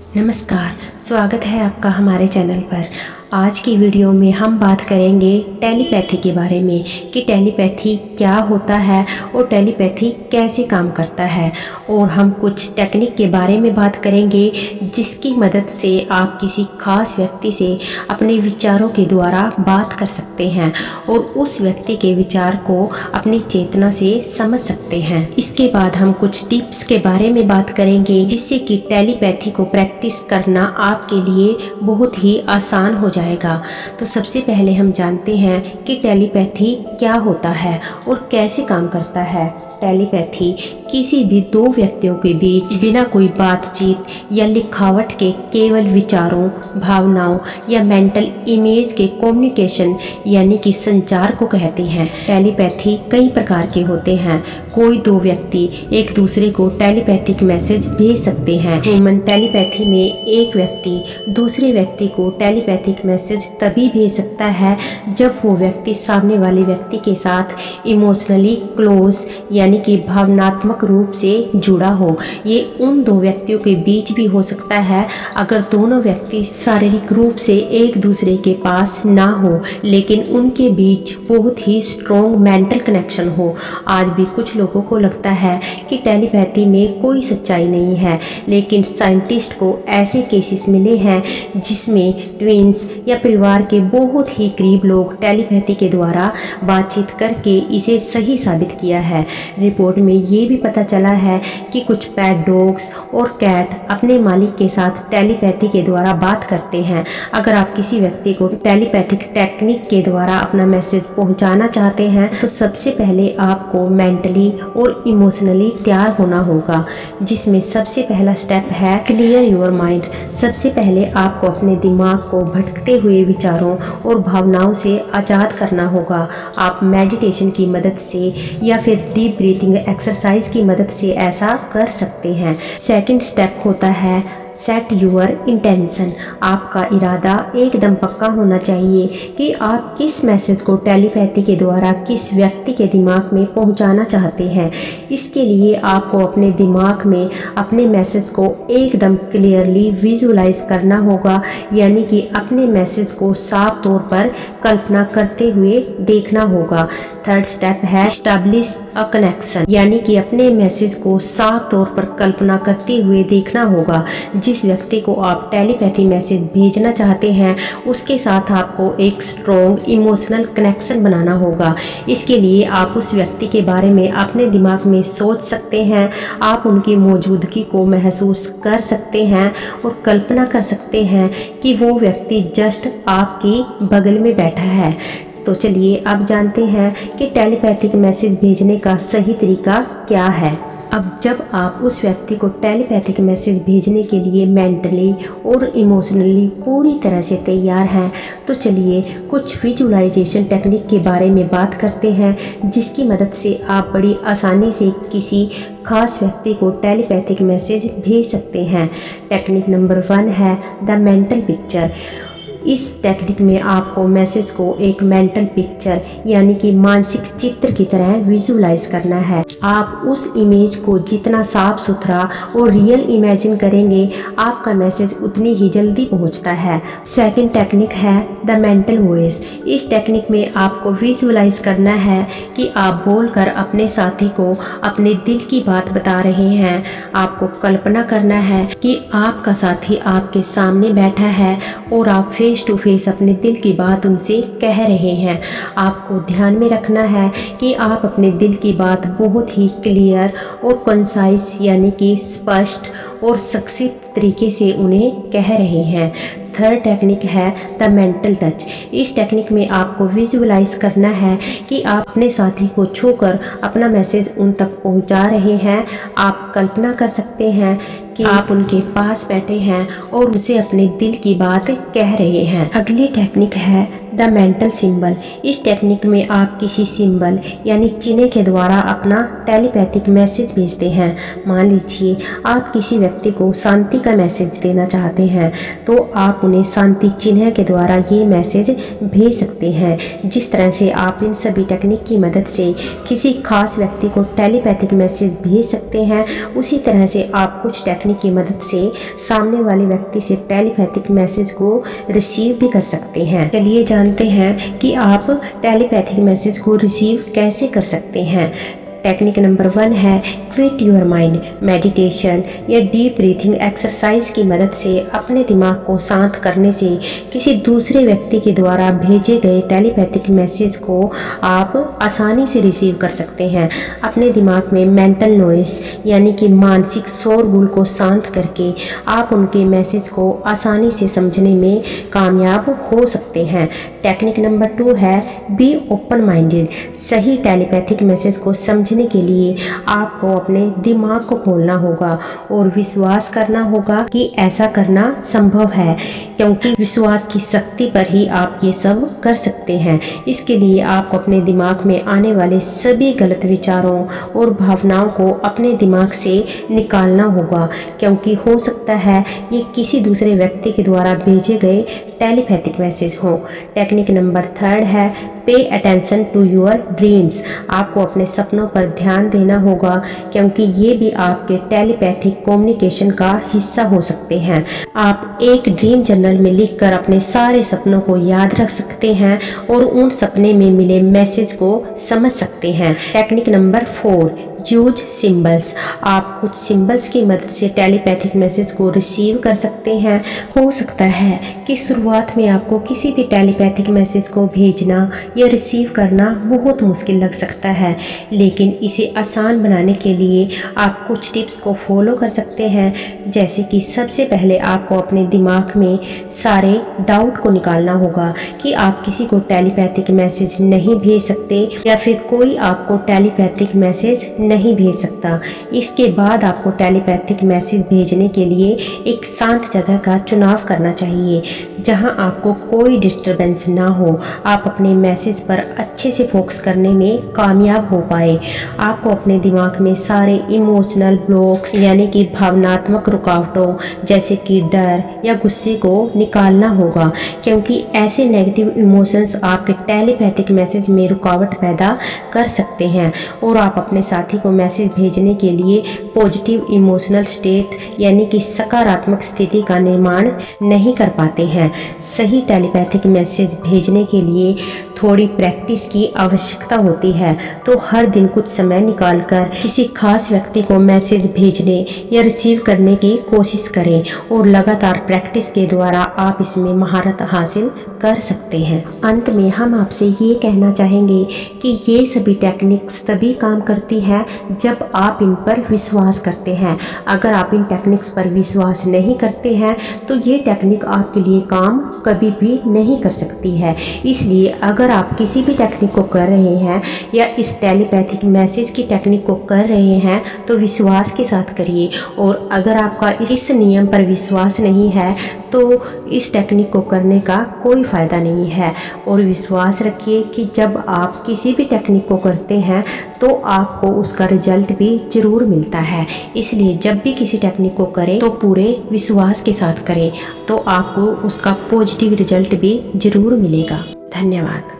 नमस्कार, स्वागत है आपका हमारे चैनल पर। आज की वीडियो में हम बात करेंगे टेलीपैथी के बारे में कि टेलीपैथी क्या होता है और टेलीपैथी कैसे काम करता है। और हम कुछ टेक्निक के बारे में बात करेंगे जिसकी मदद से आप किसी खास व्यक्ति से अपने विचारों के द्वारा बात कर सकते हैं और उस व्यक्ति के विचार को अपनी चेतना से समझ सकते हैं। इसके बाद हम कुछ टिप्स के बारे में बात करेंगे जिससे कि टेलीपैथी को प्रैक्टिस करना आपके लिए बहुत ही आसान हो जाएगा। तो सबसे पहले हम जानते हैं कि टेलीपैथी क्या होता है और कैसे काम करता है। टेलीपैथी किसी भी दो व्यक्तियों के बीच बिना कोई बातचीत या लिखावट के केवल विचारों, भावनाओं या मेंटल इमेज के कम्युनिकेशन यानी कि संचार को कहते हैं। टेलीपैथी कई प्रकार के होते हैं। कोई दो व्यक्ति एक दूसरे को टेलीपैथिक मैसेज भेज सकते हैं। ह्यूमन टेलीपैथी में एक व्यक्ति दूसरे व्यक्ति को टेलीपैथिक मैसेज तभी भेज सकता है जब वो व्यक्ति सामने वाले व्यक्ति के साथ इमोशनली क्लोज यानी कि भावनात्मक रूप से जुड़ा हो। ये उन दो व्यक्तियों के बीच भी हो सकता है अगर दोनों व्यक्ति शारीरिक रूप से एक दूसरे के पास ना हो लेकिन उनके बीच बहुत ही स्ट्रॉन्ग मेंटल कनेक्शन हो। आज भी कुछ लोगों को लगता है कि टेलीपैथी में कोई सच्चाई नहीं है, लेकिन साइंटिस्ट को ऐसे केसेस मिले हैं जिसमें ट्विंस या परिवार के बहुत ही करीब लोग टेलीपैथी के द्वारा बातचीत करके इसे सही साबित किया है। रिपोर्ट में ये भी पता चला है कि कुछ पेट डॉग्स और कैट अपने मालिक के साथ टेलीपैथी के द्वारा बात करते हैं। अगर आप किसी व्यक्ति को टेलीपैथिक टेक्निक के द्वारा अपना मैसेज पहुंचाना चाहते हैं तो सबसे पहले आपको मेंटली और इमोशनली तैयार होना होगा, जिसमें सबसे पहला स्टेप है क्लियर योर माइंड। सबसे पहले आपको अपने दिमाग को भटकते हुए विचारों और भावनाओं से आज़ाद करना होगा। आप मेडिटेशन की मदद से या फिर डीप ब्रीथिंग एक्सरसाइज की मदद से ऐसा कर सकते हैं। सेकंड स्टेप होता है सेट यूर इंटेंशन। आपका इरादा एकदम पक्का होना चाहिए कि आप किस मैसेज को टेलीपैथी के द्वारा किस व्यक्ति के दिमाग में पहुंचाना चाहते हैं। इसके लिए आपको अपने दिमाग में अपने मैसेज को एकदम क्लियरली विजुलाइज करना होगा, यानी कि अपने मैसेज को साफ तौर पर कल्पना करते हुए देखना होगा। थर्ड स्टेप है एस्टैब्लिश अ कनेक्शन, यानी कि अपने मैसेज को साफ तौर पर कल्पना करते हुए देखना होगा। जिस व्यक्ति को आप टेलीपैथी मैसेज भेजना चाहते हैं उसके साथ आपको एक स्ट्रॉन्ग इमोशनल कनेक्शन बनाना होगा। इसके लिए आप उस व्यक्ति के बारे में अपने दिमाग में सोच सकते हैं, आप उनकी मौजूदगी को महसूस कर सकते हैं और कल्पना कर सकते हैं कि वो व्यक्ति जस्ट आपकी बगल में बैठा है। तो चलिए अब जानते हैं कि टेलीपैथिक मैसेज भेजने का सही तरीका क्या है। अब जब आप उस व्यक्ति को टेलीपैथिक मैसेज भेजने के लिए मेंटली और इमोशनली पूरी तरह से तैयार हैं तो चलिए कुछ विजुअलाइजेशन टेक्निक के बारे में बात करते हैं जिसकी मदद से आप बड़ी आसानी से किसी खास व्यक्ति को टेलीपैथिक मैसेज भेज सकते हैं। टेक्निक नंबर 1 है द मेंटल पिक्चर। इस टेक्निक में आपको मैसेज को एक मेंटल पिक्चर यानी कि मानसिक चित्र की तरह विजुलाइज करना है। आप उस इमेज को जितना साफ सुथरा और रियल इमेजिन करेंगे आपका मैसेज उतनी ही जल्दी पहुंचता है। सेकंड टेक्निक है द मेंटल वॉइस। इस टेक्निक में आपको विजुलाइज करना है कि आप बोलकर अपने साथी को अपने दिल की बात बता रहे हैं। आपको कल्पना करना है कि आपका साथी आपके सामने बैठा है और आप फेस टू फेस अपने दिल की बात उनसे कह रहे हैं। आपको ध्यान में रखना है कि आप अपने दिल की बात बहुत ही क्लियर और कंसाइज यानी कि स्पष्ट और संक्षिप्त तरीके से उन्हें कह रहे हैं। थर्ड टेक्निक है द मेंटल टच। इस टेक्निक में आपको विजुअलाइज करना है कि आप अपने साथी को छूकर अपना मैसेज उन तक पहुंचा रहे हैं। आप कल्पना कर सकते हैं कि आप उनके पास बैठे हैं और उनसे अपने दिल की बात कह रहे हैं। अगली टेक्निक है द मेंटल सिंबल। इस टेक्निक में आप किसी सिंबल यानी चिन्ह के द्वारा अपना टेलीपैथिक मैसेज भेजते हैं। मान लीजिए आप किसी व्यक्ति को शांति का मैसेज देना चाहते हैं तो आप उन्हें शांति चिन्ह के द्वारा ये मैसेज भेज सकते हैं। जिस तरह से आप इन सभी टेक्निक की मदद से किसी खास व्यक्ति को टेलीपैथिक मैसेज भेज सकते हैं उसी तरह से आप कुछ टेक्निक टेक्निक की मदद से सामने वाले व्यक्ति से टेलीपैथिक मैसेज को रिसीव भी कर सकते हैं। चलिए जानते हैं कि आप टेलीपैथिक मैसेज को रिसीव कैसे कर सकते हैं। टेक्निक नंबर 1 है क्विट योर माइंड। मेडिटेशन या डीप ब्रीथिंग एक्सरसाइज की मदद से अपने दिमाग को शांत करने से किसी दूसरे व्यक्ति के द्वारा भेजे गए टेलीपैथिक मैसेज को आप आसानी से रिसीव कर सकते हैं। अपने दिमाग में मेंटल नॉइस यानी कि मानसिक शोरगुल को शांत करके आप उनके मैसेज को आसानी से समझने में कामयाब हो सकते हैं। टेक्निक नंबर 2 है बी ओपन माइंडेड। सही टेलीपैथिक मैसेज को समझने के लिए आपको अपने दिमाग को खोलना होगा और विश्वास करना होगा कि ऐसा करना संभव है, क्योंकि विश्वास की शक्ति पर ही आप ये सब कर सकते हैं। इसके लिए आपको अपने दिमाग में आने वाले सभी गलत विचारों और भावनाओं को अपने दिमाग से निकालना होगा, क्योंकि हो सकता है ये किसी दूसरे व्यक्ति के द्वारा भेजे गए टेलीपैथिक मैसेज हो। टेक्निक नंबर 3 है pay attention to your dreams. आपको अपने सपनों पर ध्यान देना होगा, क्योंकि ये भी आपके टेलीपैथिक कम्युनिकेशन का हिस्सा हो सकते हैं। आप एक ड्रीम जर्नल में लिखकर अपने सारे सपनों को याद रख सकते हैं और उन सपने में मिले मैसेज को समझ सकते हैं। Technique number 4 use symbols. आप कुछ सिंबल्स की मदद से टेलीपैथिक मैसेज को रिसीव कर सकते हैं। हो सकता है कि शुरुआत में आपको किसी भी टेलीपैथिक मैसेज को भेजना या रिसीव करना बहुत मुश्किल लग सकता है, लेकिन इसे आसान बनाने के लिए आप कुछ टिप्स को फॉलो कर सकते हैं। जैसे कि सबसे पहले आपको अपने दिमाग में सारे डाउट को निकालना होगा कि आप किसी को टेलीपैथिक मैसेज नहीं भेज सकते या फिर कोई आपको टेलीपैथिक मैसेज नहीं भेज सकता। इसके बाद आपको टेलीपैथिक मैसेज भेजने के लिए एक शांत जगह का चुनाव करना चाहिए, जहां आपको कोई डिस्टरबेंस ना हो। आप अपने मैसेज पर अच्छे से फोकस करने में कामयाब हो पाए। आपको अपने दिमाग में सारे इमोशनल ब्लॉक्स यानी कि भावनात्मक रुकावटों जैसे कि डर या गुस्से को निकालना होगा, क्योंकि ऐसे नेगेटिव इमोशंस आपके टेलीपैथिक मैसेज में रुकावट पैदा कर सकते हैं और आप अपने साथी को मैसेज भेजने के लिए पॉजिटिव इमोशनल स्टेट यानी कि सकारात्मक स्थिति का निर्माण नहीं कर पाते हैं। सही टेलीपैथिक मैसेज भेजने के लिए थोड़ी प्रैक्टिस की आवश्यकता होती है, तो हर दिन कुछ समय निकालकर किसी खास व्यक्ति को मैसेज भेजने या रिसीव करने की कोशिश करें और लगातार प्रैक्टिस के द्वारा आप इसमें महारत हासिल कर सकते हैं। अंत में हम आपसे ये कहना चाहेंगे कि ये सभी टेक्निक्स तभी काम करती है जब आप इन पर विश्वास करते हैं। अगर आप इन टेक्निक्स पर विश्वास नहीं करते हैं तो ये टेक्निक आपके लिए काम कभी भी नहीं कर सकती है। इसलिए अगर आप किसी भी टेक्निक को कर रहे हैं या इस टेलीपैथिक मैसेज की टेक्निक को कर रहे हैं तो विश्वास के साथ करिए, और अगर आपका इस नियम पर विश्वास नहीं है तो इस टेक्निक को करने का कोई फ़ायदा नहीं है। और विश्वास रखिए कि जब आप किसी भी टेक्निक को करते हैं तो आपको उसका रिजल्ट भी ज़रूर मिलता है। इसलिए जब भी किसी टेक्निक को करें तो पूरे विश्वास के साथ करें, तो आपको उसका पॉजिटिव रिजल्ट भी ज़रूर मिलेगा। धन्यवाद।